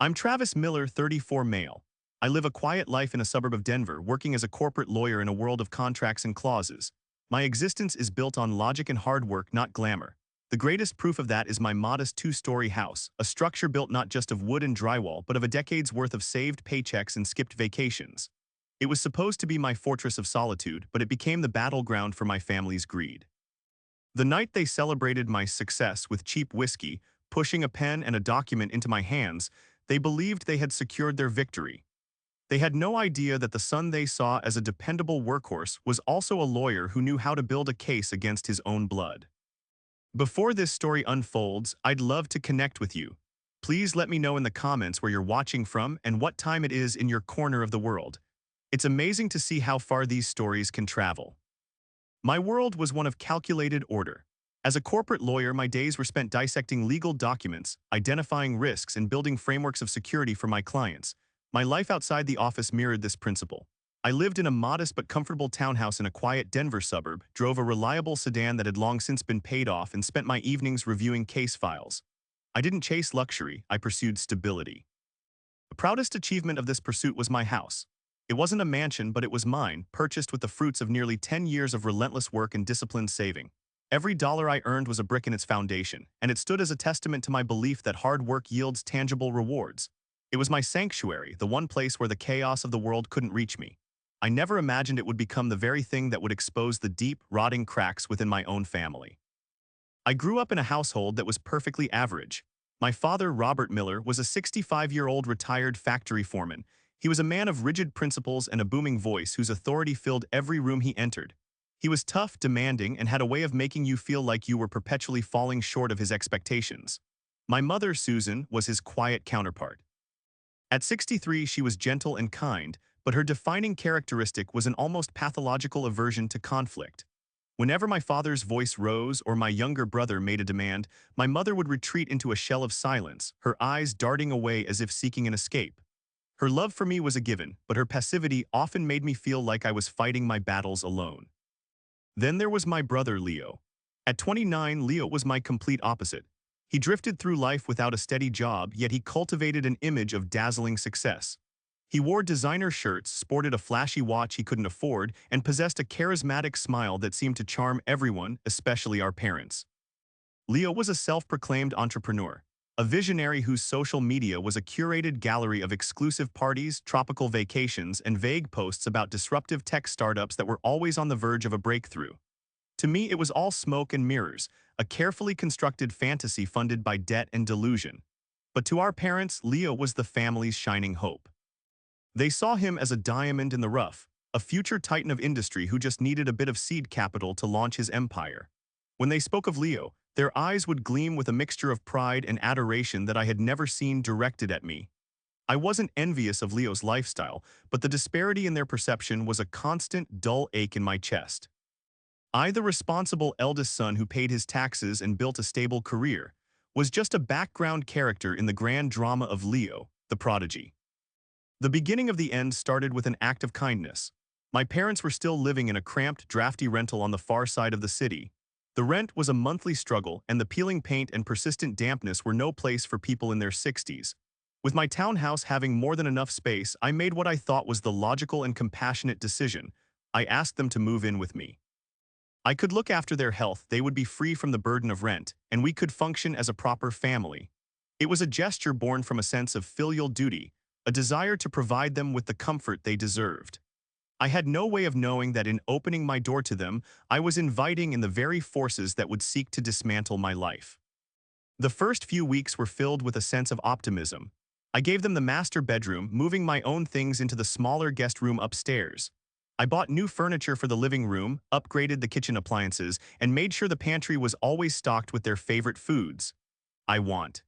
I'm Travis Miller, 34 male. I live a quiet life in a suburb of Denver, working as a corporate lawyer in a world of contracts and clauses. My existence is built on logic and hard work, not glamour. The greatest proof of that is my modest two-story house, a structure built not just of wood and drywall, but of a decade's worth of saved paychecks and skipped vacations. It was supposed to be my fortress of solitude, but it became the battleground for my family's greed. The night they celebrated my success with cheap whiskey, pushing a pen and a document into my hands, they believed they had secured their victory. They had no idea that the son they saw as a dependable workhorse was also a lawyer who knew how to build a case against his own blood. Before this story unfolds, I'd love to connect with you. Please let me know in the comments where you're watching from and what time it is in your corner of the world. It's amazing to see how far these stories can travel. My world was one of calculated order. As a corporate lawyer, my days were spent dissecting legal documents, identifying risks, and building frameworks of security for my clients. My life outside the office mirrored this principle. I lived in a modest but comfortable townhouse in a quiet Denver suburb, drove a reliable sedan that had long since been paid off, and spent my evenings reviewing case files. I didn't chase luxury, I pursued stability. The proudest achievement of this pursuit was my house. It wasn't a mansion, but it was mine, purchased with the fruits of nearly 10 years of relentless work and disciplined saving. Every dollar I earned was a brick in its foundation, and it stood as a testament to my belief that hard work yields tangible rewards. It was my sanctuary, the one place where the chaos of the world couldn't reach me. I never imagined it would become the very thing that would expose the deep, rotting cracks within my own family. I grew up in a household that was perfectly average. My father, Robert Miller, was a 65-year-old retired factory foreman. He was a man of rigid principles and a booming voice whose authority filled every room he entered. He was tough, demanding, and had a way of making you feel like you were perpetually falling short of his expectations. My mother, Susan, was his quiet counterpart. At 63, she was gentle and kind, but her defining characteristic was an almost pathological aversion to conflict. Whenever my father's voice rose or my younger brother made a demand, my mother would retreat into a shell of silence, her eyes darting away as if seeking an escape. Her love for me was a given, but her passivity often made me feel like I was fighting my battles alone. Then there was my brother Leo. At 29, Leo was my complete opposite. He drifted through life without a steady job, yet he cultivated an image of dazzling success. He wore designer shirts, sported a flashy watch he couldn't afford, and possessed a charismatic smile that seemed to charm everyone, especially our parents. Leo was a self-proclaimed entrepreneur, a visionary whose social media was a curated gallery of exclusive parties, tropical vacations, and vague posts about disruptive tech startups that were always on the verge of a breakthrough. To me, it was all smoke and mirrors, a carefully constructed fantasy funded by debt and delusion. But to our parents, Leo was the family's shining hope. They saw him as a diamond in the rough, a future titan of industry who just needed a bit of seed capital to launch his empire. When they spoke of Leo, their eyes would gleam with a mixture of pride and adoration that I had never seen directed at me. I wasn't envious of Leo's lifestyle, but the disparity in their perception was a constant, dull ache in my chest. I, the responsible eldest son who paid his taxes and built a stable career, was just a background character in the grand drama of Leo, the prodigy. The beginning of the end started with an act of kindness. My parents were still living in a cramped, drafty rental on the far side of the city. The rent was a monthly struggle, and the peeling paint and persistent dampness were no place for people in their 60s. With my townhouse having more than enough space, I made what I thought was the logical and compassionate decision. I asked them to move in with me. I could look after their health, they would be free from the burden of rent, and we could function as a proper family. It was a gesture born from a sense of filial duty, a desire to provide them with the comfort they deserved. I had no way of knowing that in opening my door to them, I was inviting in the very forces that would seek to dismantle my life. The first few weeks were filled with a sense of optimism. I gave them the master bedroom, moving my own things into the smaller guest room upstairs. I bought new furniture for the living room, upgraded the kitchen appliances, and made sure the pantry was always stocked with their favorite foods. I wanted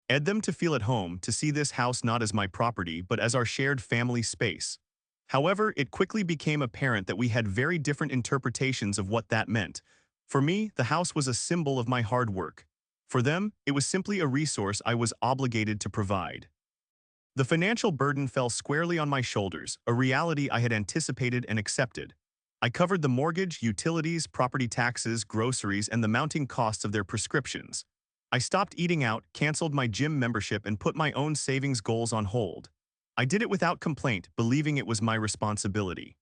them to feel at home, to see this house not as my property but as our shared family space. However, it quickly became apparent that we had very different interpretations of what that meant. For me, the house was a symbol of my hard work. For them, it was simply a resource I was obligated to provide. The financial burden fell squarely on my shoulders, a reality I had anticipated and accepted. I covered the mortgage, utilities, property taxes, groceries, and the mounting costs of their prescriptions. I stopped eating out, canceled my gym membership, and put my own savings goals on hold. I did it without complaint, believing it was my responsibility.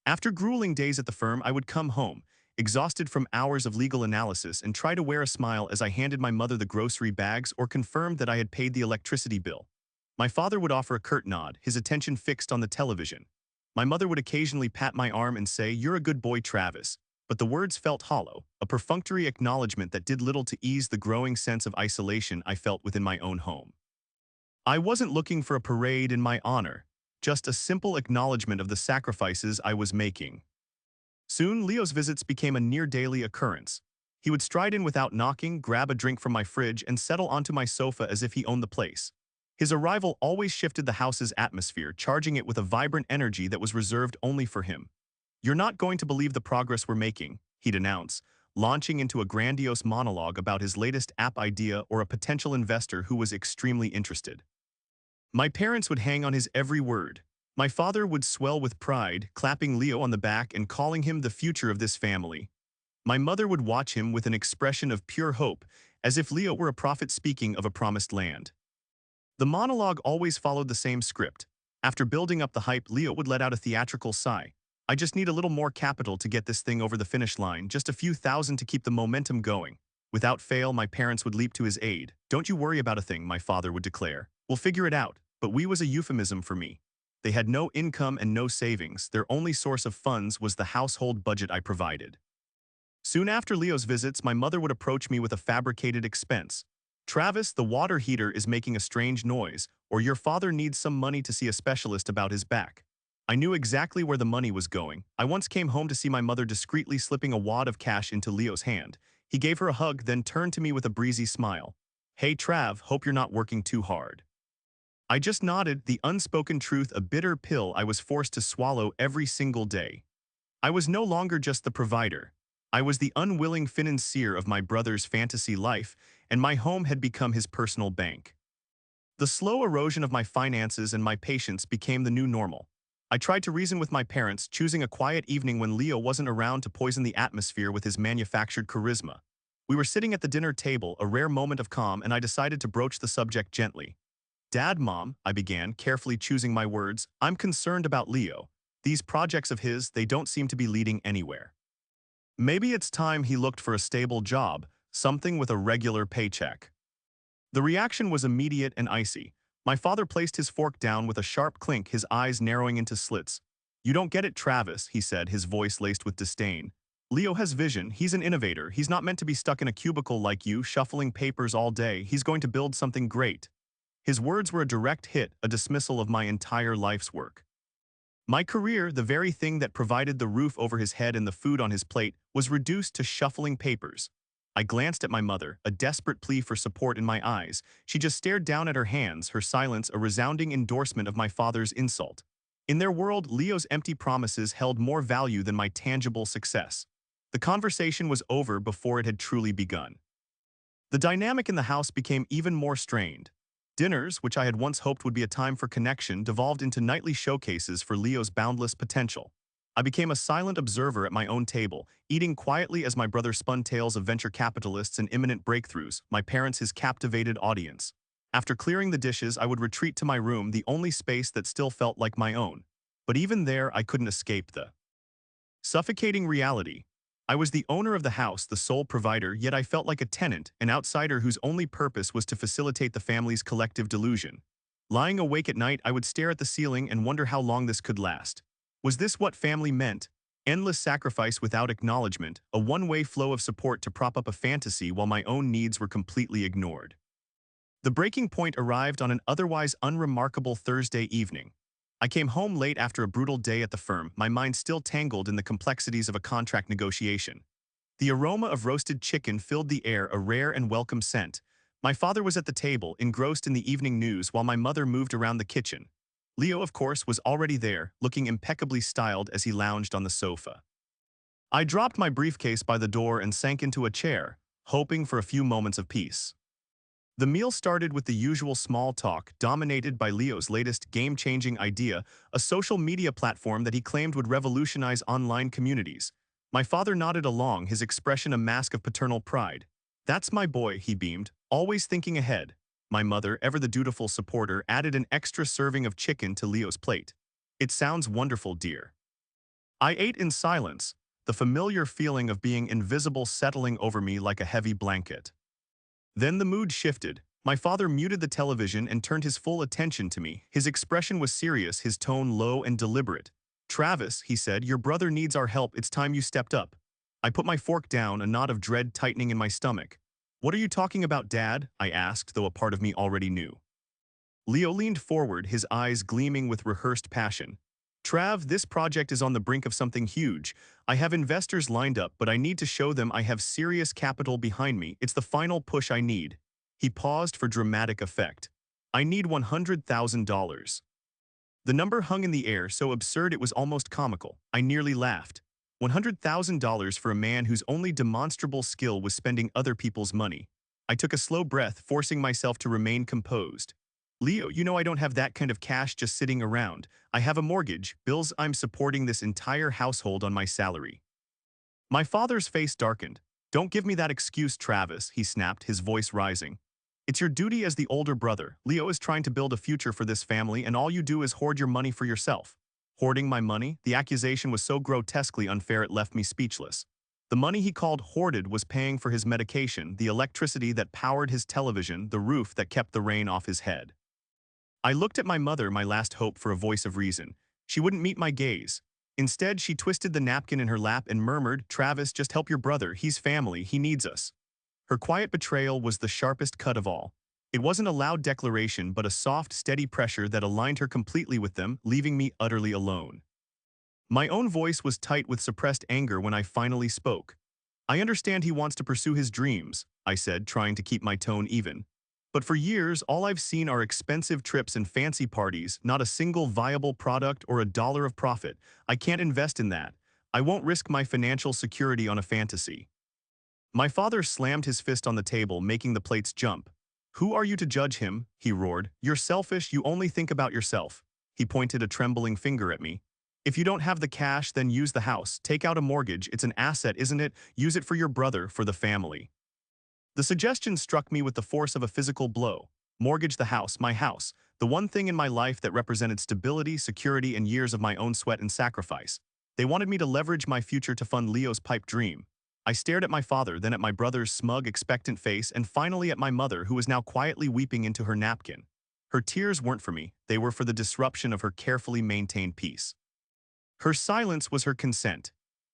After grueling days at the firm, I would come home, exhausted from hours of legal analysis, and try to wear a smile as I handed my mother the grocery bags or confirmed that I had paid the electricity bill. My father would offer a curt nod, his attention fixed on the television. My mother would occasionally pat my arm and say, "You're a good boy, Travis." But the words felt hollow, a perfunctory acknowledgement that did little to ease the growing sense of isolation I felt within my own home. I wasn't looking for a parade in my honor, just a simple acknowledgement of the sacrifices I was making. Soon, Leo's visits became a near-daily occurrence. He would stride in without knocking, grab a drink from my fridge, and settle onto my sofa as if he owned the place. His arrival always shifted the house's atmosphere, charging it with a vibrant energy that was reserved only for him. "You're not going to believe the progress we're making," he'd announce, launching into a grandiose monologue about his latest app idea or a potential investor who was extremely interested. My parents would hang on his every word. My father would swell with pride, clapping Leo on the back and calling him the future of this family. My mother would watch him with an expression of pure hope, as if Leo were a prophet speaking of a promised land. The monologue always followed the same script. After building up the hype, Leo would let out a theatrical sigh. "I just need a little more capital to get this thing over the finish line, just a few thousand to keep the momentum going." Without fail, my parents would leap to his aid. "Don't you worry about a thing," my father would declare. "We'll figure it out." But "we" was a euphemism for me. They had no income and no savings. Their only source of funds was the household budget I provided. Soon after Leo's visits, my mother would approach me with a fabricated expense. "Travis, the water heater is making a strange noise," or "your father needs some money to see a specialist about his back." I knew exactly where the money was going. I once came home to see my mother discreetly slipping a wad of cash into Leo's hand. He gave her a hug, then turned to me with a breezy smile. "Hey Trav, hope you're not working too hard." I just nodded, the unspoken truth a bitter pill I was forced to swallow every single day. I was no longer just the provider. I was the unwilling financier of my brother's fantasy life, and my home had become his personal bank. The slow erosion of my finances and my patience became the new normal. I tried to reason with my parents, choosing a quiet evening when Leo wasn't around to poison the atmosphere with his manufactured charisma. We were sitting at the dinner table, a rare moment of calm, and I decided to broach the subject gently. "Dad, Mom," I began, carefully choosing my words, "I'm concerned about Leo. These projects of his, they don't seem to be leading anywhere. Maybe it's time he looked for a stable job, something with a regular paycheck." The reaction was immediate and icy. My father placed his fork down with a sharp clink, his eyes narrowing into slits. "You don't get it, Travis," he said, his voice laced with disdain. "Leo has vision. He's an innovator. He's not meant to be stuck in a cubicle like you, shuffling papers all day. He's going to build something great." His words were a direct hit, a dismissal of my entire life's work. My career, the very thing that provided the roof over his head and the food on his plate, was reduced to shuffling papers. I glanced at my mother, a desperate plea for support in my eyes. She just stared down at her hands, her silence a resounding endorsement of my father's insult. In their world, Leo's empty promises held more value than my tangible success. The conversation was over before it had truly begun. The dynamic in the house became even more strained. Dinners, which I had once hoped would be a time for connection, devolved into nightly showcases for Leo's boundless potential. I became a silent observer at my own table, eating quietly as my brother spun tales of venture capitalists and imminent breakthroughs, my parents his captivated audience. After clearing the dishes, I would retreat to my room, the only space that still felt like my own. But even there, I couldn't escape the suffocating reality. I was the owner of the house, the sole provider, yet I felt like a tenant, an outsider whose only purpose was to facilitate the family's collective delusion. Lying awake at night, I would stare at the ceiling and wonder how long this could last. Was this what family meant? Endless sacrifice without acknowledgement, a one-way flow of support to prop up a fantasy while my own needs were completely ignored. The breaking point arrived on an otherwise unremarkable Thursday evening. I came home late after a brutal day at the firm, my mind still tangled in the complexities of a contract negotiation. The aroma of roasted chicken filled the air, a rare and welcome scent. My father was at the table, engrossed in the evening news, while my mother moved around the kitchen. Leo, of course, was already there, looking impeccably styled as he lounged on the sofa. I dropped my briefcase by the door and sank into a chair, hoping for a few moments of peace. The meal started with the usual small talk, dominated by Leo's latest game-changing idea, a social media platform that he claimed would revolutionize online communities. My father nodded along, his expression a mask of paternal pride. That's my boy, he beamed, always thinking ahead. My mother, ever the dutiful supporter, added an extra serving of chicken to Leo's plate. It sounds wonderful, dear. I ate in silence, the familiar feeling of being invisible settling over me like a heavy blanket. Then the mood shifted. My father muted the television and turned his full attention to me. His expression was serious, his tone low and deliberate. "Travis," he said, "your brother needs our help. It's time you stepped up." I put my fork down, a knot of dread tightening in my stomach. "What are you talking about, Dad?" I asked, though a part of me already knew. Leo leaned forward, his eyes gleaming with rehearsed passion. "Trav, this project is on the brink of something huge. I have investors lined up, but I need to show them I have serious capital behind me. It's the final push I need." He paused for dramatic effect. "I need $100,000. The number hung in the air, so absurd it was almost comical. I nearly laughed. $100,000 for a man whose only demonstrable skill was spending other people's money. I took a slow breath, forcing myself to remain composed. "Leo, you know I don't have that kind of cash just sitting around. I have a mortgage, bills. I'm supporting this entire household on my salary." My father's face darkened. "Don't give me that excuse, Travis," he snapped, his voice rising. "It's your duty as the older brother. Leo is trying to build a future for this family, and all you do is hoard your money for yourself." Hoarding my money? The accusation was so grotesquely unfair it left me speechless. The money he called hoarded was paying for his medication, the electricity that powered his television, the roof that kept the rain off his head. I looked at my mother, my last hope for a voice of reason. She wouldn't meet my gaze. Instead, she twisted the napkin in her lap and murmured, "Travis, just help your brother. He's family. He needs us." Her quiet betrayal was the sharpest cut of all. It wasn't a loud declaration, but a soft, steady pressure that aligned her completely with them, leaving me utterly alone. My own voice was tight with suppressed anger when I finally spoke. "I understand he wants to pursue his dreams," I said, trying to keep my tone even. "But for years, all I've seen are expensive trips and fancy parties, not a single viable product or a dollar of profit. I can't invest in that. I won't risk my financial security on a fantasy." My father slammed his fist on the table, making the plates jump. "Who are you to judge him?" he roared. "You're selfish, you only think about yourself." He pointed a trembling finger at me. "If you don't have the cash, then use the house. Take out a mortgage. It's an asset, isn't it? Use it for your brother, for the family." The suggestion struck me with the force of a physical blow. Mortgage the house, my house, the one thing in my life that represented stability, security, and years of my own sweat and sacrifice. They wanted me to leverage my future to fund Leo's pipe dream. I stared at my father, then at my brother's smug, expectant face, and finally at my mother, who was now quietly weeping into her napkin. Her tears weren't for me, they were for the disruption of her carefully maintained peace. Her silence was her consent.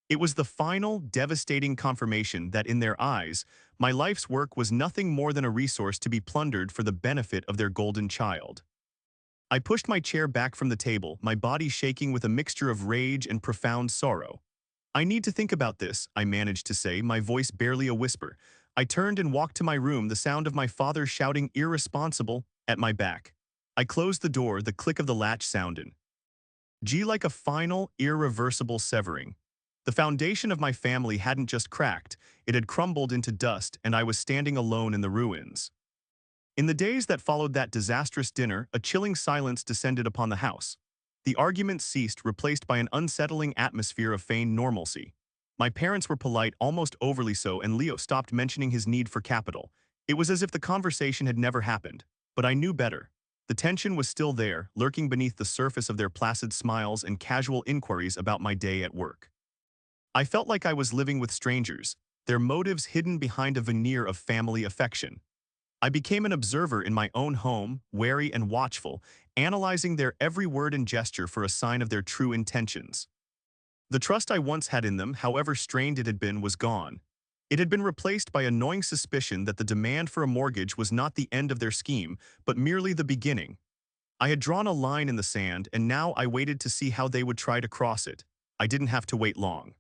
It was the final, devastating confirmation that in their eyes, my life's work was nothing more than a resource to be plundered for the benefit of their golden child. I pushed my chair back from the table, my body shaking with a mixture of rage and profound sorrow. "I need to think about this," I managed to say, my voice barely a whisper. I turned and walked to my room, the sound of my father shouting "irresponsible" at my back. I closed the door, the click of the latch sounded. Like a final, irreversible severing. The foundation of my family hadn't just cracked, it had crumbled into dust, and I was standing alone in the ruins. In the days that followed that disastrous dinner, a chilling silence descended upon the house. The arguments ceased, replaced by an unsettling atmosphere of feigned normalcy. My parents were polite, almost overly so, and Leo stopped mentioning his need for capital. It was as if the conversation had never happened. But I knew better. The tension was still there, lurking beneath the surface of their placid smiles and casual inquiries about my day at work. I felt like I was living with strangers, their motives hidden behind a veneer of family affection. I became an observer in my own home, wary and watchful, analyzing their every word and gesture for a sign of their true intentions. The trust I once had in them, however strained it had been, was gone. It had been replaced by a gnawing suspicion that the demand for a mortgage was not the end of their scheme, but merely the beginning. I had drawn a line in the sand, and now I waited to see how they would try to cross it. I didn't have to wait long.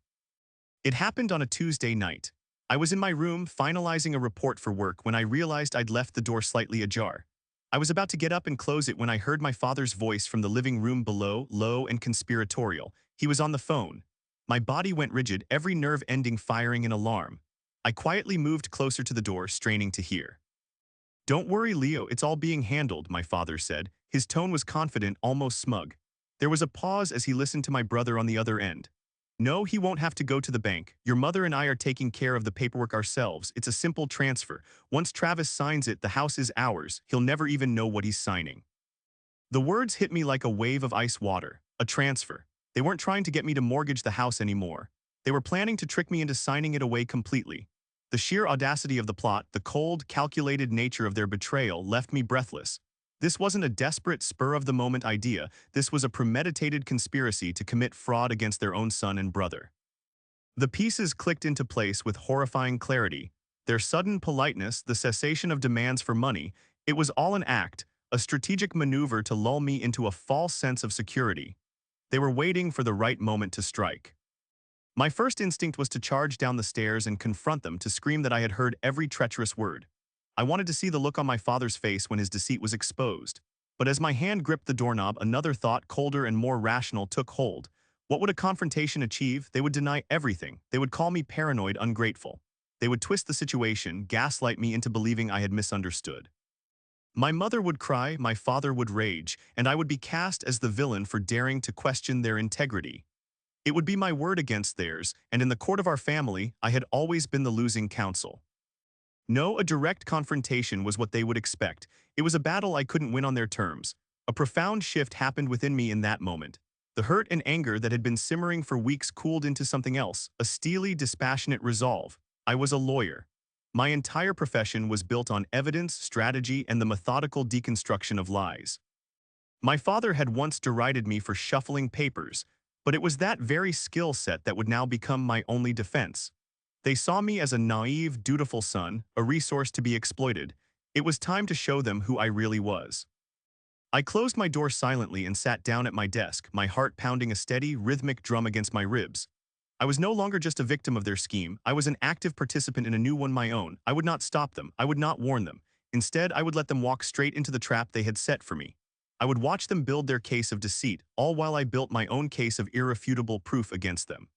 It happened on a Tuesday night. I was in my room finalizing a report for work when I realized I'd left the door slightly ajar. I was about to get up and close it when I heard my father's voice from the living room below, low and conspiratorial. He was on the phone. My body went rigid, every nerve ending firing in alarm. I quietly moved closer to the door, straining to hear. "Don't worry, Leo, it's all being handled," my father said. His tone was confident, almost smug. There was a pause as he listened to my brother on the other end. No, he won't have to go to the bank. Your mother and I are taking care of the paperwork ourselves. It's a simple transfer. Once Travis signs it, the house is ours. He'll never even know what he's signing. The words hit me like a wave of ice water. A transfer. They weren't trying to get me to mortgage the house anymore. They were planning to trick me into signing it away completely. The sheer audacity of the plot, the cold, calculated nature of their betrayal left me breathless. This wasn't a desperate, spur-of-the-moment idea. This was a premeditated conspiracy to commit fraud against their own son and brother. The pieces clicked into place with horrifying clarity. Their sudden politeness, the cessation of demands for money, it was all an act, a strategic maneuver to lull me into a false sense of security. They were waiting for the right moment to strike. My first instinct was to charge down the stairs and confront them, to scream that I had heard every treacherous word. I wanted to see the look on my father's face when his deceit was exposed. But as my hand gripped the doorknob, another thought, colder and more rational, took hold. What would a confrontation achieve? They would deny everything. They would call me paranoid, ungrateful. They would twist the situation, gaslight me into believing I had misunderstood. My mother would cry, my father would rage, and I would be cast as the villain for daring to question their integrity. It would be my word against theirs, and in the court of our family, I had always been the losing counsel. No, a direct confrontation was what they would expect. It was a battle I couldn't win on their terms. A profound shift happened within me in that moment. The hurt and anger that had been simmering for weeks cooled into something else, a steely, dispassionate resolve. I was a lawyer. My entire profession was built on evidence, strategy, and the methodical deconstruction of lies. My father had once derided me for shuffling papers, but it was that very skill set that would now become my only defense. They saw me as a naive, dutiful son, a resource to be exploited. It was time to show them who I really was. I closed my door silently and sat down at my desk, my heart pounding a steady, rhythmic drum against my ribs. I was no longer just a victim of their scheme. I was an active participant in a new one, my own. I would not stop them. I would not warn them. Instead, I would let them walk straight into the trap they had set for me. I would watch them build their case of deceit, all while I built my own case of irrefutable proof against them.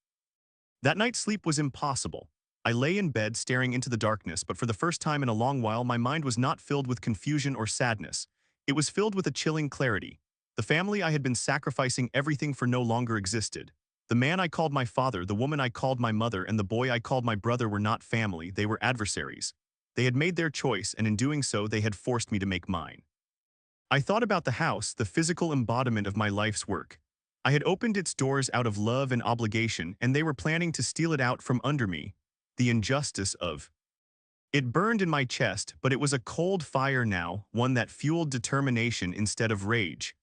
That night, sleep was impossible. I lay in bed staring into the darkness, but for the first time in a long while, my mind was not filled with confusion or sadness. It was filled with a chilling clarity. The family I had been sacrificing everything for no longer existed. The man I called my father, the woman I called my mother, and the boy I called my brother were not family, they were adversaries. They had made their choice, and in doing so, they had forced me to make mine. I thought about the house, the physical embodiment of my life's work. I had opened its doors out of love and obligation, and they were planning to steal it out from under me. The injustice of it burned in my chest, but it was a cold fire now, one that fueled determination instead of rage.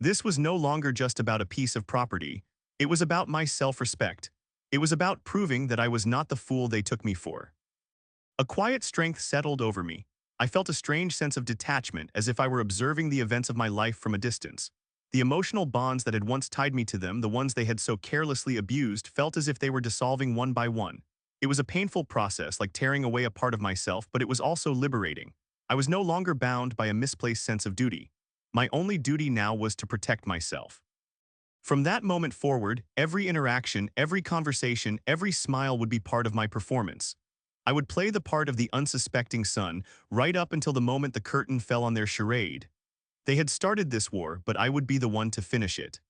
This was no longer just about a piece of property. It was about my self-respect. It was about proving that I was not the fool they took me for. A quiet strength settled over me. I felt a strange sense of detachment, as if I were observing the events of my life from a distance. The emotional bonds that had once tied me to them, the ones they had so carelessly abused, felt as if they were dissolving one by one. It was a painful process, like tearing away a part of myself, but it was also liberating. I was no longer bound by a misplaced sense of duty. My only duty now was to protect myself. From that moment forward, every interaction, every conversation, every smile would be part of my performance. I would play the part of the unsuspecting son, right up until the moment the curtain fell on their charade. They had started this war, but I would be the one to finish it.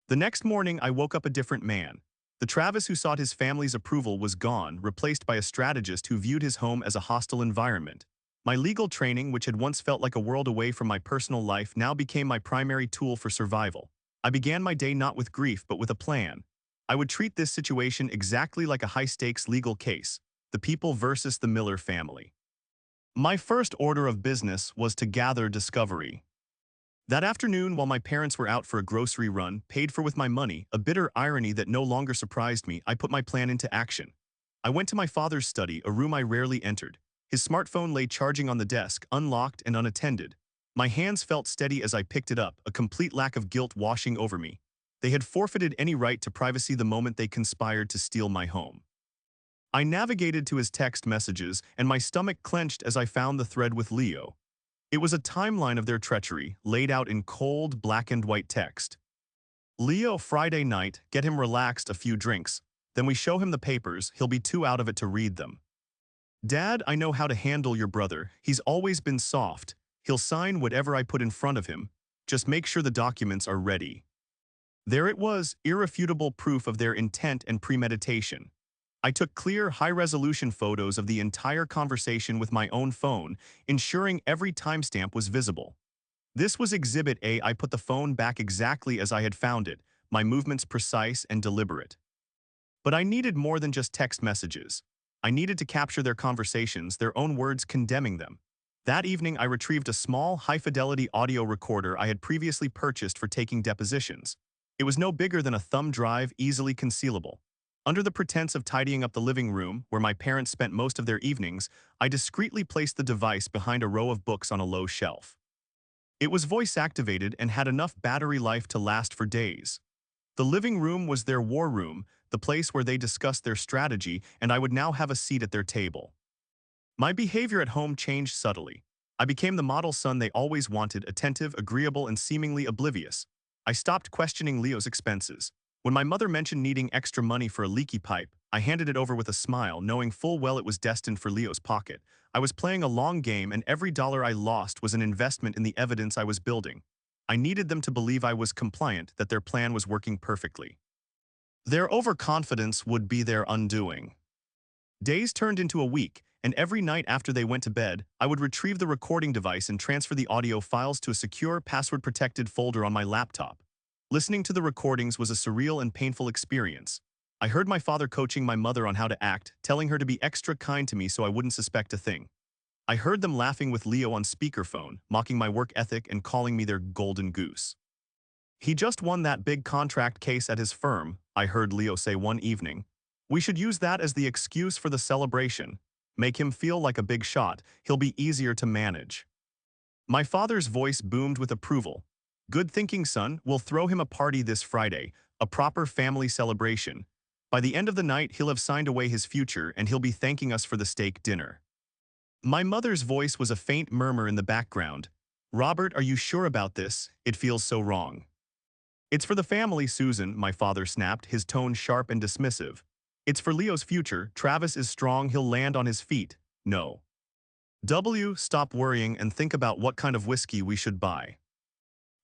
The next morning, I woke up a different man. The Travis who sought his family's approval was gone, replaced by a strategist who viewed his home as a hostile environment. My legal training, which had once felt like a world away from my personal life, now became my primary tool for survival. I began my day not with grief, but with a plan. I would treat this situation exactly like a high-stakes legal case, the people versus the Miller family. My first order of business was to gather discovery. That afternoon, while my parents were out for a grocery run, paid for with my money, a bitter irony that no longer surprised me, I put my plan into action. I went to my father's study, a room I rarely entered. His smartphone lay charging on the desk, unlocked and unattended. My hands felt steady as I picked it up, a complete lack of guilt washing over me. They had forfeited any right to privacy the moment they conspired to steal my home. I navigated to his text messages, and my stomach clenched as I found the thread with Leo. It was a timeline of their treachery, laid out in cold, black and white text. Leo, Friday night, get him relaxed, a few drinks. Then we show him the papers, he'll be too out of it to read them. Dad, I know how to handle your brother. He's always been soft. He'll sign whatever I put in front of him. Just make sure the documents are ready. There it was, irrefutable proof of their intent and premeditation. I took clear, high-resolution photos of the entire conversation with my own phone, ensuring every timestamp was visible. This was Exhibit A. I put the phone back exactly as I had found it, my movements precise and deliberate. But I needed more than just text messages. I needed to capture their conversations, their own words condemning them. That evening, I retrieved a small, high-fidelity audio recorder I had previously purchased for taking depositions. It was no bigger than a thumb drive, easily concealable. Under the pretense of tidying up the living room, where my parents spent most of their evenings, I discreetly placed the device behind a row of books on a low shelf. It was voice-activated and had enough battery life to last for days. The living room was their war room, the place where they discussed their strategy, and I would now have a seat at their table. My behavior at home changed subtly. I became the model son they always wanted, attentive, agreeable, and seemingly oblivious. I stopped questioning Leo's expenses. When my mother mentioned needing extra money for a leaky pipe, I handed it over with a smile, knowing full well it was destined for Leo's pocket. I was playing a long game, and every dollar I lost was an investment in the evidence I was building. I needed them to believe I was compliant, that their plan was working perfectly. Their overconfidence would be their undoing. Days turned into a week, and every night after they went to bed, I would retrieve the recording device and transfer the audio files to a secure, password-protected folder on my laptop. Listening to the recordings was a surreal and painful experience. I heard my father coaching my mother on how to act, telling her to be extra kind to me so I wouldn't suspect a thing. I heard them laughing with Leo on speakerphone, mocking my work ethic and calling me their golden goose. He just won that big contract case at his firm, I heard Leo say one evening. We should use that as the excuse for the celebration. Make him feel like a big shot, he'll be easier to manage. My father's voice boomed with approval. Good thinking, son, we'll throw him a party this Friday, a proper family celebration. By the end of the night, he'll have signed away his future and he'll be thanking us for the steak dinner. My mother's voice was a faint murmur in the background. Robert, are you sure about this? It feels so wrong. It's for the family, Susan, my father snapped, his tone sharp and dismissive. It's for Leo's future. Travis is strong, he'll land on his feet. No. Stop worrying and think about what kind of whiskey we should buy.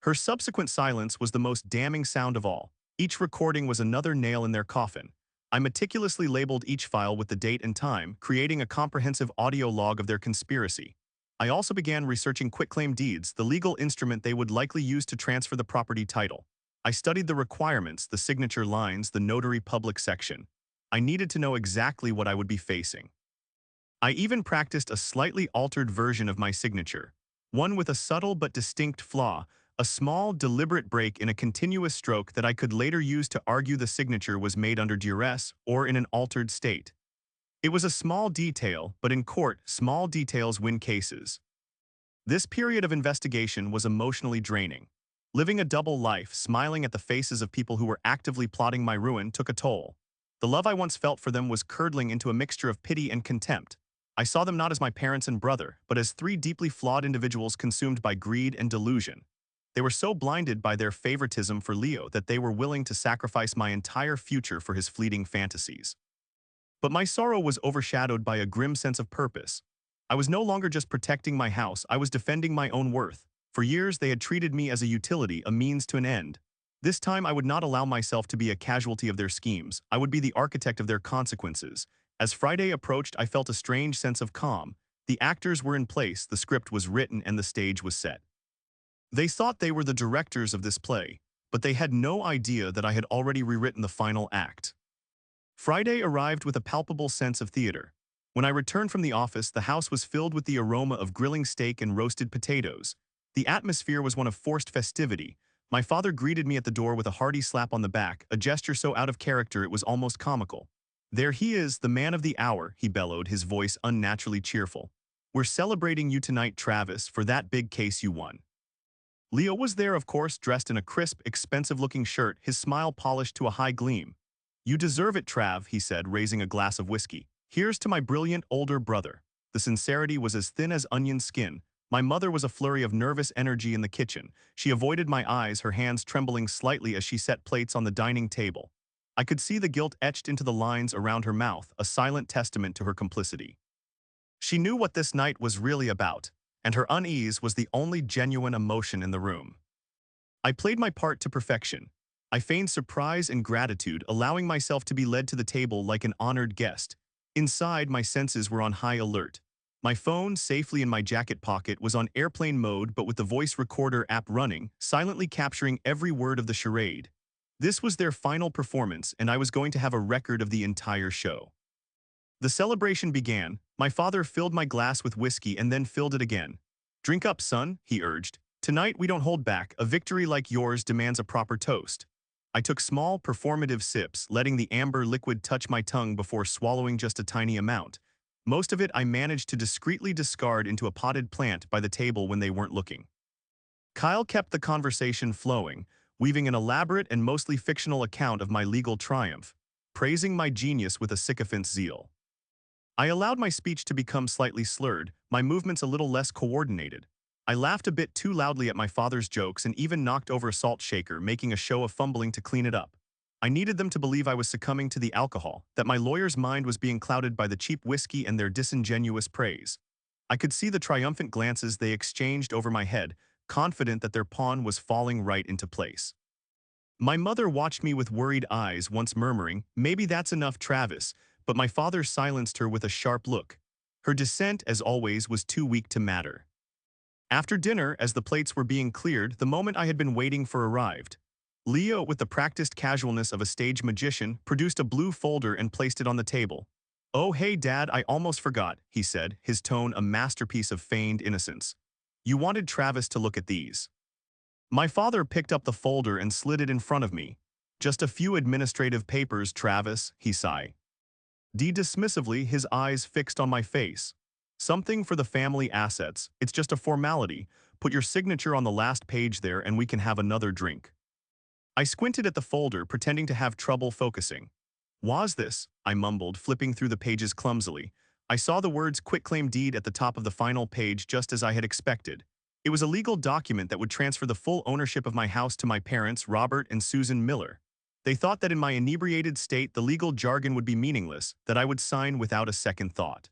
Her subsequent silence was the most damning sound of all. Each recording was another nail in their coffin. I meticulously labeled each file with the date and time, creating a comprehensive audio log of their conspiracy. I also began researching quitclaim deeds, the legal instrument they would likely use to transfer the property title. I studied the requirements, the signature lines, the notary public section. I needed to know exactly what I would be facing. I even practiced a slightly altered version of my signature, one with a subtle but distinct flaw, a small, deliberate break in a continuous stroke that I could later use to argue the signature was made under duress or in an altered state. It was a small detail, but in court, small details win cases. This period of investigation was emotionally draining. Living a double life, smiling at the faces of people who were actively plotting my ruin, took a toll. The love I once felt for them was curdling into a mixture of pity and contempt. I saw them not as my parents and brother, but as three deeply flawed individuals consumed by greed and delusion. They were so blinded by their favoritism for Leo that they were willing to sacrifice my entire future for his fleeting fantasies. But my sorrow was overshadowed by a grim sense of purpose. I was no longer just protecting my house, I was defending my own worth. For years, they had treated me as a utility, a means to an end. This time, I would not allow myself to be a casualty of their schemes. I would be the architect of their consequences. As Friday approached, I felt a strange sense of calm. The actors were in place, the script was written, and the stage was set. They thought they were the directors of this play, but they had no idea that I had already rewritten the final act. Friday arrived with a palpable sense of theater. When I returned from the office, the house was filled with the aroma of grilling steak and roasted potatoes. The atmosphere was one of forced festivity. My father greeted me at the door with a hearty slap on the back, a gesture so out of character it was almost comical. There he is, the man of the hour, he bellowed, his voice unnaturally cheerful. We're celebrating you tonight, Travis, for that big case you won. Leo was there, of course, dressed in a crisp, expensive-looking shirt, his smile polished to a high gleam. You deserve it, Trav, he said, raising a glass of whiskey. Here's to my brilliant older brother. The sincerity was as thin as onion skin. My mother was a flurry of nervous energy in the kitchen. She avoided my eyes, her hands trembling slightly as she set plates on the dining table. I could see the guilt etched into the lines around her mouth, a silent testament to her complicity. She knew what this night was really about, and her unease was the only genuine emotion in the room. I played my part to perfection. I feigned surprise and gratitude, allowing myself to be led to the table like an honored guest. Inside, my senses were on high alert. My phone, safely in my jacket pocket, was on airplane mode but with the voice recorder app running, silently capturing every word of the charade. This was their final performance, and I was going to have a record of the entire show. The celebration began. My father filled my glass with whiskey and then filled it again. "Drink up, son," he urged. "Tonight we don't hold back. A victory like yours demands a proper toast." I took small, performative sips, letting the amber liquid touch my tongue before swallowing just a tiny amount. Most of it I managed to discreetly discard into a potted plant by the table when they weren't looking. Kyle kept the conversation flowing, weaving an elaborate and mostly fictional account of my legal triumph, praising my genius with a sycophant's zeal. I allowed my speech to become slightly slurred, my movements a little less coordinated. I laughed a bit too loudly at my father's jokes and even knocked over a salt shaker, making a show of fumbling to clean it up. I needed them to believe I was succumbing to the alcohol, that my lawyer's mind was being clouded by the cheap whiskey and their disingenuous praise. I could see the triumphant glances they exchanged over my head, confident that their pawn was falling right into place. My mother watched me with worried eyes, once murmuring, "Maybe that's enough, Travis," but my father silenced her with a sharp look. Her dissent, as always, was too weak to matter. After dinner, as the plates were being cleared, the moment I had been waiting for arrived. Leo, with the practiced casualness of a stage magician, produced a blue folder and placed it on the table. "Oh, hey, Dad, I almost forgot," he said, his tone a masterpiece of feigned innocence. "You wanted Travis to look at these." My father picked up the folder and slid it in front of me. "Just a few administrative papers, Travis," he sighed. Dismissively, his eyes fixed on my face. "Something for the family assets. It's just a formality. Put your signature on the last page there and we can have another drink." I squinted at the folder, pretending to have trouble focusing. "Was this?" I mumbled, flipping through the pages clumsily. I saw the words "quitclaim deed" at the top of the final page, just as I had expected. It was a legal document that would transfer the full ownership of my house to my parents, Robert and Susan Miller. They thought that in my inebriated state the legal jargon would be meaningless, that I would sign without a second thought.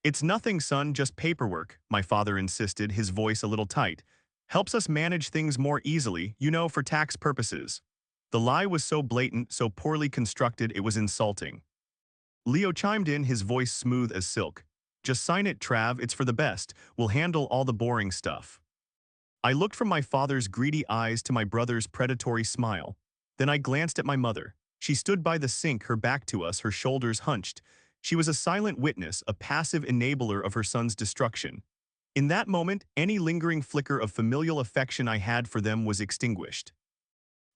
"It's nothing, son, just paperwork," my father insisted, his voice a little tight. "Helps us manage things more easily, you know, for tax purposes." The lie was so blatant, so poorly constructed, it was insulting. Leo chimed in, his voice smooth as silk. "Just sign it, Trav, it's for the best. We'll handle all the boring stuff." I looked from my father's greedy eyes to my brother's predatory smile. Then I glanced at my mother. She stood by the sink, her back to us, her shoulders hunched. She was a silent witness, a passive enabler of her son's destruction. In that moment, any lingering flicker of familial affection I had for them was extinguished.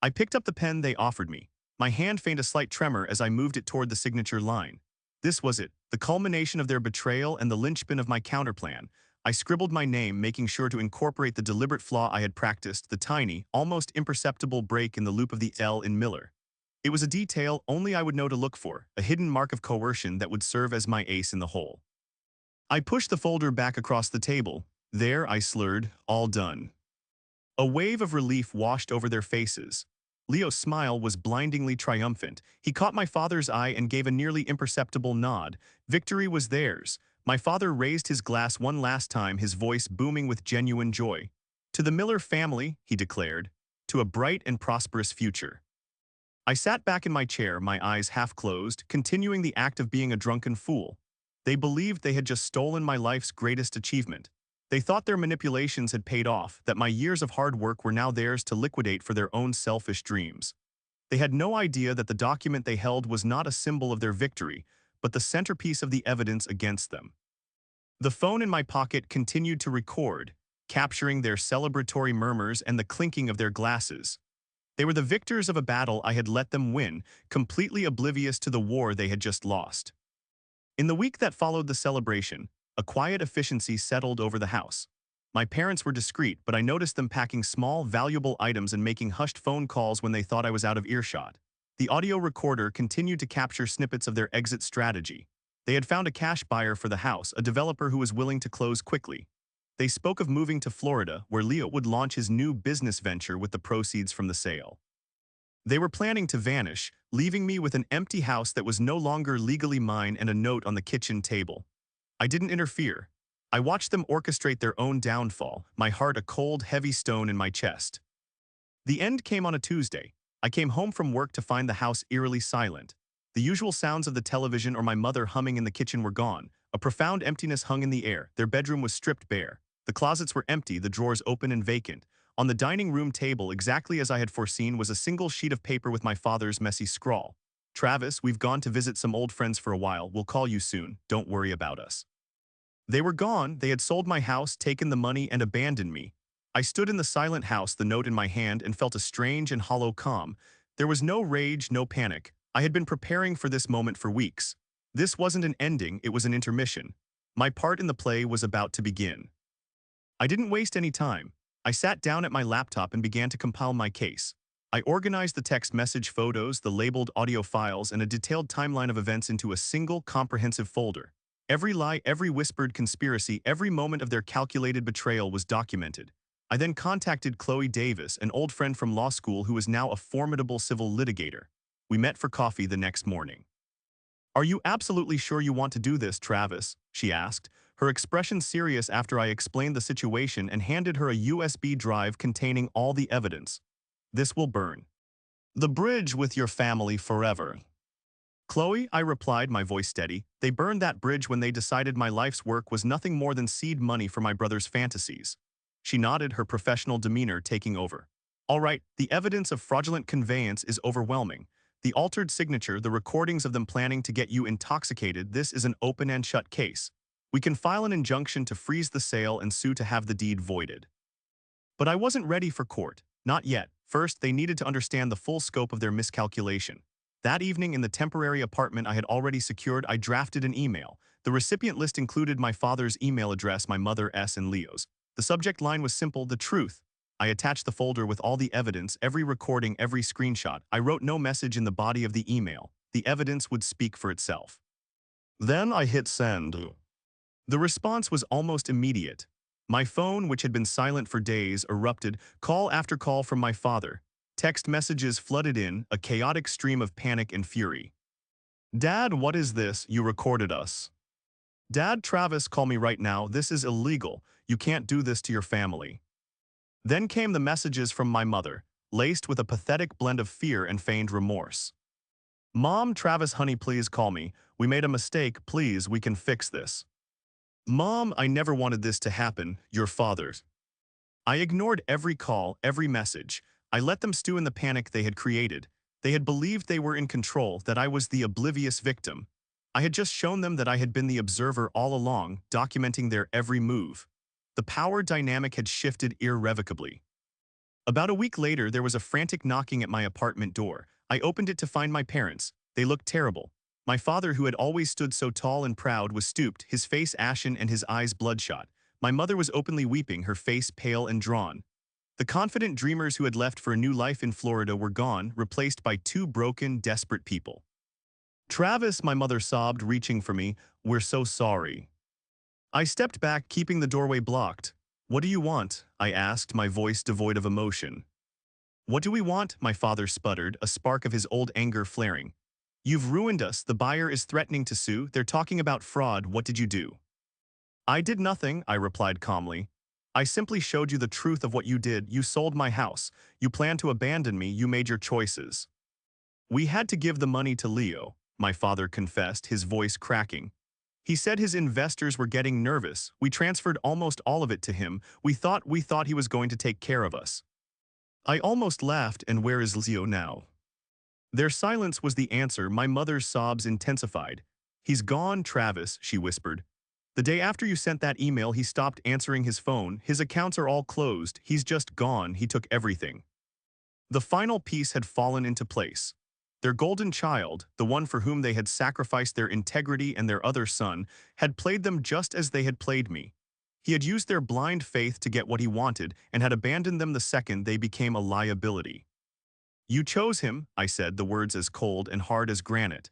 I picked up the pen they offered me. My hand feigned a slight tremor as I moved it toward the signature line. This was it, the culmination of their betrayal and the linchpin of my counterplan. I scribbled my name, making sure to incorporate the deliberate flaw I had practiced, the tiny, almost imperceptible break in the loop of the L in Miller. It was a detail only I would know to look for, a hidden mark of coercion that would serve as my ace in the hole. I pushed the folder back across the table. "There," I slurred, "all done." A wave of relief washed over their faces. Leo's smile was blindingly triumphant. He caught my father's eye and gave a nearly imperceptible nod. Victory was theirs. My father raised his glass one last time, his voice booming with genuine joy. "To the Miller family," he declared, "to a bright and prosperous future." I sat back in my chair, my eyes half closed, continuing the act of being a drunken fool. They believed they had just stolen my life's greatest achievement. They thought their manipulations had paid off, that my years of hard work were now theirs to liquidate for their own selfish dreams. They had no idea that the document they held was not a symbol of their victory, but the centerpiece of the evidence against them. The phone in my pocket continued to record, capturing their celebratory murmurs and the clinking of their glasses. They were the victors of a battle I had let them win, completely oblivious to the war they had just lost. In the week that followed the celebration, a quiet efficiency settled over the house. My parents were discreet, but I noticed them packing small, valuable items and making hushed phone calls when they thought I was out of earshot. The audio recorder continued to capture snippets of their exit strategy. They had found a cash buyer for the house, a developer who was willing to close quickly. They spoke of moving to Florida, where Leo would launch his new business venture with the proceeds from the sale. They were planning to vanish, leaving me with an empty house that was no longer legally mine and a note on the kitchen table. I didn't interfere. I watched them orchestrate their own downfall, my heart a cold, heavy stone in my chest. The end came on a Tuesday. I came home from work to find the house eerily silent. The usual sounds of the television or my mother humming in the kitchen were gone. A profound emptiness hung in the air. Their bedroom was stripped bare. The closets were empty, the drawers open and vacant. On the dining room table, exactly as I had foreseen, was a single sheet of paper with my father's messy scrawl. "Travis, we've gone to visit some old friends for a while. We'll call you soon. Don't worry about us." They were gone. They had sold my house, taken the money, and abandoned me. I stood in the silent house, the note in my hand, and felt a strange and hollow calm. There was no rage, no panic. I had been preparing for this moment for weeks. This wasn't an ending, it was an intermission. My part in the play was about to begin. I didn't waste any time. I sat down at my laptop and began to compile my case. I organized the text message, photos, the labeled audio files, and a detailed timeline of events into a single, comprehensive folder. Every lie, every whispered conspiracy, every moment of their calculated betrayal was documented. I then contacted Chloe Davis, an old friend from law school who is now a formidable civil litigator. We met for coffee the next morning. "Are you absolutely sure you want to do this, Travis?" she asked, her expression serious after I explained the situation and handed her a USB drive containing all the evidence. "This will burn the bridge with your family forever." "Chloe," I replied, my voice steady, "they burned that bridge when they decided my life's work was nothing more than seed money for my brother's fantasies." She nodded, her professional demeanor taking over. "All right, the evidence of fraudulent conveyance is overwhelming. The altered signature, the recordings of them planning to get you intoxicated, this is an open and shut case. We can file an injunction to freeze the sale and sue to have the deed voided." But I wasn't ready for court. Not yet. First, they needed to understand the full scope of their miscalculation. That evening in the temporary apartment I had already secured, I drafted an email. The recipient list included my father's email address, my mother, and Leo's. The subject line was simple: the truth. I attached the folder with all the evidence, every recording, every screenshot. I wrote no message in the body of the email. The evidence would speak for itself. Then I hit send. The response was almost immediate. My phone, which had been silent for days, erupted, call after call from my father. Text messages flooded in, a chaotic stream of panic and fury. "Dad, what is this? You recorded us." "Dad, Travis, call me right now. This is illegal. You can't do this to your family." Then came the messages from my mother, laced with a pathetic blend of fear and feigned remorse. "Mom, Travis, honey, please call me. We made a mistake. Please, we can fix this." "Mom, I never wanted this to happen. Your father's." I ignored every call, every message. I let them stew in the panic they had created. They had believed they were in control, that I was the oblivious victim. I had just shown them that I had been the observer all along, documenting their every move. The power dynamic had shifted irrevocably. About a week later, there was a frantic knocking at my apartment door. I opened it to find my parents. They looked terrible. My father, who had always stood so tall and proud, was stooped, his face ashen and his eyes bloodshot. My mother was openly weeping, her face pale and drawn. The confident dreamers who had left for a new life in Florida were gone, replaced by two broken, desperate people. "Travis," my mother sobbed, reaching for me, "we're so sorry." I stepped back, keeping the doorway blocked. "What do you want?" I asked, my voice devoid of emotion. "What do we want?" my father sputtered, a spark of his old anger flaring. "You've ruined us. The buyer is threatening to sue. They're talking about fraud. What did you do?" "I did nothing," I replied calmly. "I simply showed you the truth of what you did. You sold my house. You planned to abandon me. You made your choices." "We had to give the money to Leo," my father confessed, his voice cracking. "He said his investors were getting nervous. We transferred almost all of it to him. We thought he was going to take care of us." I almost laughed. "And where is Leo now?" Their silence was the answer. My mother's sobs intensified. "He's gone, Travis," she whispered. "The day after you sent that email, he stopped answering his phone. His accounts are all closed. He's just gone. He took everything." The final piece had fallen into place. Their golden child, the one for whom they had sacrificed their integrity and their other son, had played them just as they had played me. He had used their blind faith to get what he wanted and had abandoned them the second they became a liability. "You chose him," I said, the words as cold and hard as granite.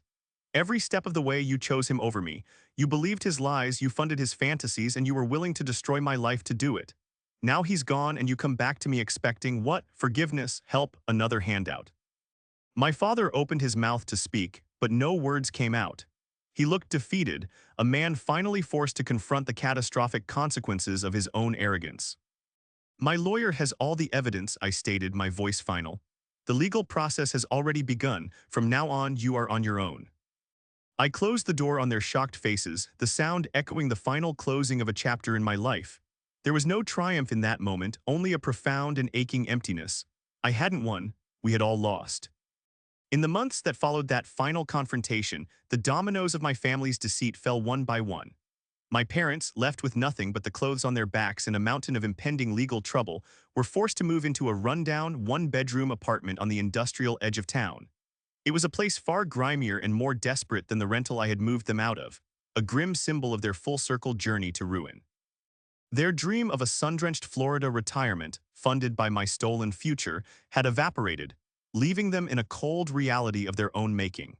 "Every step of the way you chose him over me. You believed his lies, you funded his fantasies, and you were willing to destroy my life to do it. Now he's gone and you come back to me expecting what? Forgiveness, help, another handout." My father opened his mouth to speak, but no words came out. He looked defeated, a man finally forced to confront the catastrophic consequences of his own arrogance. "My lawyer has all the evidence," I stated, my voice final. The legal process has already begun. From now on, you are on your own. I closed the door on their shocked faces, the sound echoing the final closing of a chapter in my life. There was no triumph in that moment, only a profound and aching emptiness. I hadn't won, we had all lost. In the months that followed that final confrontation, the dominoes of my family's deceit fell one by one. My parents, left with nothing but the clothes on their backs and a mountain of impending legal trouble, were forced to move into a rundown, one-bedroom apartment on the industrial edge of town. It was a place far grimier and more desperate than the rental I had moved them out of, a grim symbol of their full-circle journey to ruin. Their dream of a sun-drenched Florida retirement, funded by my stolen future, had evaporated, leaving them in a cold reality of their own making.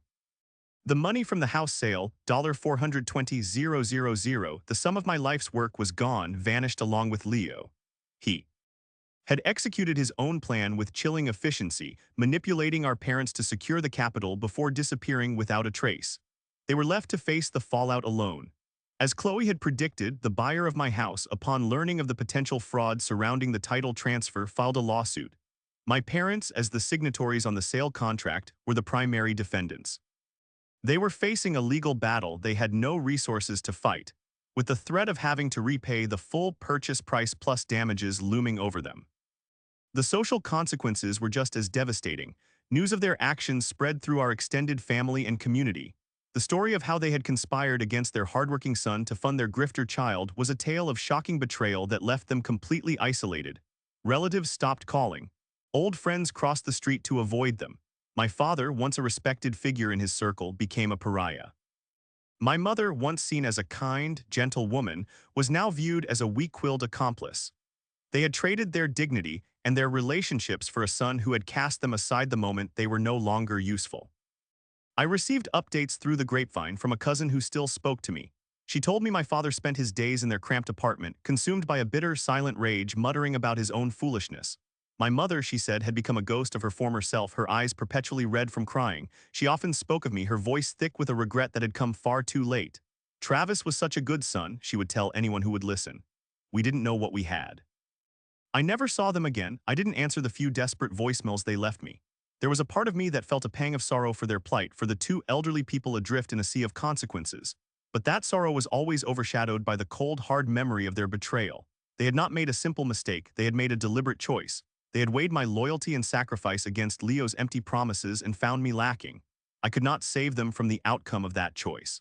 The money from the house sale, $420,000, the sum of my life's work was gone, vanished along with Leo. He had executed his own plan with chilling efficiency, manipulating our parents to secure the capital before disappearing without a trace. They were left to face the fallout alone. As Chloe had predicted, the buyer of my house, upon learning of the potential fraud surrounding the title transfer, filed a lawsuit. My parents, as the signatories on the sale contract, were the primary defendants. They were facing a legal battle they had no resources to fight, with the threat of having to repay the full purchase price plus damages looming over them. The social consequences were just as devastating. News of their actions spread through our extended family and community. The story of how they had conspired against their hardworking son to fund their grifter child was a tale of shocking betrayal that left them completely isolated. Relatives stopped calling. Old friends crossed the street to avoid them. My father, once a respected figure in his circle, became a pariah. My mother, once seen as a kind, gentle woman, was now viewed as a weak-willed accomplice. They had traded their dignity and their relationships for a son who had cast them aside the moment they were no longer useful. I received updates through the grapevine from a cousin who still spoke to me. She told me my father spent his days in their cramped apartment, consumed by a bitter, silent rage, muttering about his own foolishness. My mother, she said, had become a ghost of her former self, her eyes perpetually red from crying. She often spoke of me, her voice thick with a regret that had come far too late. Travis was such a good son, she would tell anyone who would listen. We didn't know what we had. I never saw them again. I didn't answer the few desperate voicemails they left me. There was a part of me that felt a pang of sorrow for their plight, for the two elderly people adrift in a sea of consequences. But that sorrow was always overshadowed by the cold, hard memory of their betrayal. They had not made a simple mistake, they had made a deliberate choice. They had weighed my loyalty and sacrifice against Leo's empty promises and found me lacking. I could not save them from the outcome of that choice.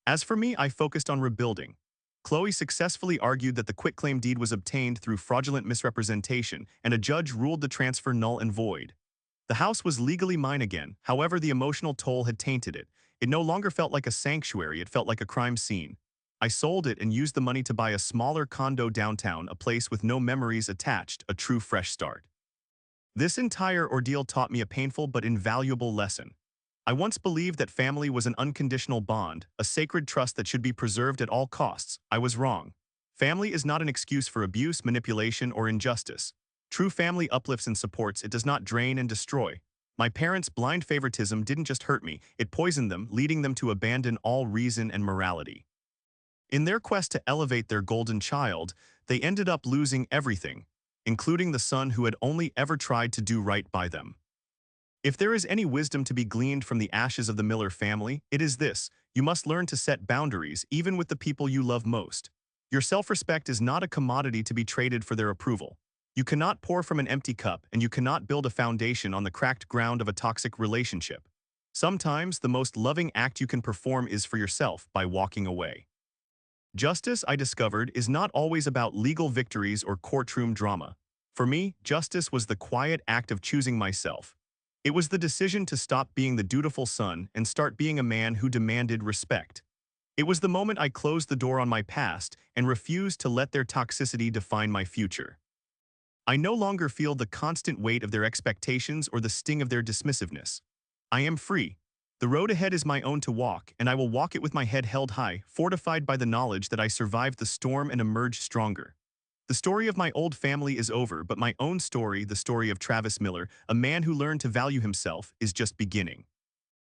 As for me, I focused on rebuilding. Chloe successfully argued that the quitclaim deed was obtained through fraudulent misrepresentation, and a judge ruled the transfer null and void. The house was legally mine again, however the emotional toll had tainted it. It no longer felt like a sanctuary, it felt like a crime scene. I sold it and used the money to buy a smaller condo downtown, a place with no memories attached, a true fresh start. This entire ordeal taught me a painful but invaluable lesson. I once believed that family was an unconditional bond, a sacred trust that should be preserved at all costs. I was wrong. Family is not an excuse for abuse, manipulation, or injustice. True family uplifts and supports, it does not drain and destroy. My parents' blind favoritism didn't just hurt me, it poisoned them, leading them to abandon all reason and morality. In their quest to elevate their golden child, they ended up losing everything, including the son who had only ever tried to do right by them. If there is any wisdom to be gleaned from the ashes of the Miller family, it is this: you must learn to set boundaries, even with the people you love most. Your self-respect is not a commodity to be traded for their approval. You cannot pour from an empty cup, and you cannot build a foundation on the cracked ground of a toxic relationship. Sometimes, the most loving act you can perform is for yourself, by walking away. Justice, I discovered, is not always about legal victories or courtroom drama. For me, justice was the quiet act of choosing myself. It was the decision to stop being the dutiful son and start being a man who demanded respect. It was the moment I closed the door on my past and refused to let their toxicity define my future. I no longer feel the constant weight of their expectations or the sting of their dismissiveness. I am free. The road ahead is my own to walk, and I will walk it with my head held high, fortified by the knowledge that I survived the storm and emerged stronger. The story of my old family is over, but my own story, the story of Travis Miller, a man who learned to value himself, is just beginning.